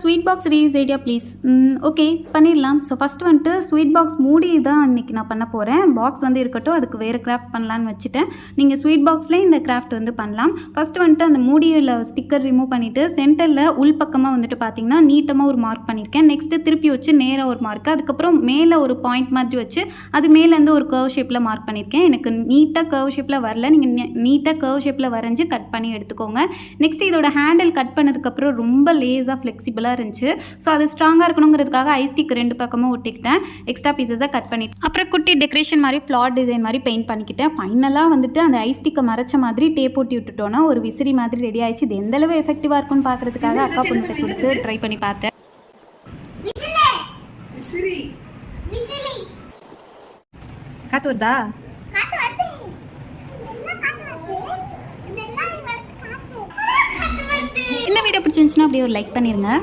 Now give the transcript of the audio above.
Sweet box reuse idea please. Okay பண்ணிடலாம். So first வந்துட்டு sweet box மூடி தான் இன்றைக்கி நான் பண்ண போகிறேன். பாக்ஸ் வந்து இருக்கட்டும், அதுக்கு வேறு கிராஃப்ட் பண்ணலான்னு வச்சுட்டேன். நீங்கள் ஸ்வீட் பாக்ஸ்லேயே இந்த கிராஃப்ட் வந்து பண்ணலாம். ஃபஸ்ட்டு வந்துட்டு அந்த மூடியில் ஸ்டிக்கர் ரிமூவ் பண்ணிவிட்டு சென்டரில் உள்பக்கமாக வந்துட்டு பார்த்தீங்கன்னா நீட்டமாக ஒரு மார்க் பண்ணியிருக்கேன். நெக்ஸ்ட்டு திருப்பி வச்சு நேராக ஒரு மார்க்கு, அதுக்கப்புறம் மேலே ஒரு பாயிண்ட் மாதிரி வச்சு அது மேலேருந்து ஒரு கர்வ் ஷேப்பில் மார்க் பண்ணியிருக்கேன். எனக்கு நீட்டாக கர்வ் ஷேப்பில் வரல, நீங்கள் நீட்டாக கர்வ் ஷேப்பில் வரைஞ்சி கட் பண்ணி எடுத்துக்கோங்க. நெக்ஸ்ட் இதோட ஹேண்டில் கட் பண்ணதுக்கப்புறம் ரொம்ப லேஸாக ஃப்ளெக்சிபிளாக இருந்துச்சு. ஸோ அது ஸ்ட்ராங்காக இருக்கணுங்கிறதுக்காக ஐஸ்டிக் 2 பக்கமும் ஒட்டிக்கிட்டேன். எக்ஸ்ட்ரா பீசஸை கட் பண்ணிவிட்டு அப்புறம் குட்டி டெக்கரேஷன் மாதிரி ஃப்ளார் டிசைன் மாதிரி பெயிண்ட் பண்ணிக்கிட்டேன். ஃபைனலாக வந்துட்டு அந்த ஐஸ்டிக்கை மறைச்ச மாதிரி டேப் ஒட்டி விட்டுட்டோன்னா ஒரு விசிறி மாதிரி ரெடி ஆயிடுச்சு. இது எந்தளவு எஃபெக்டிவாக இருக்குன்னு பார்க்குறதுக்காக அக்கா பொண்ணுகிட்ட கொடுத்து ட்ரை பண்ணி பார்த்தேன். காத்து வருதா? இந்த வீடியோ பிடிச்சிருந்துச்சுன்னா அப்படியே ஒரு லைக் பண்ணிடுங்க.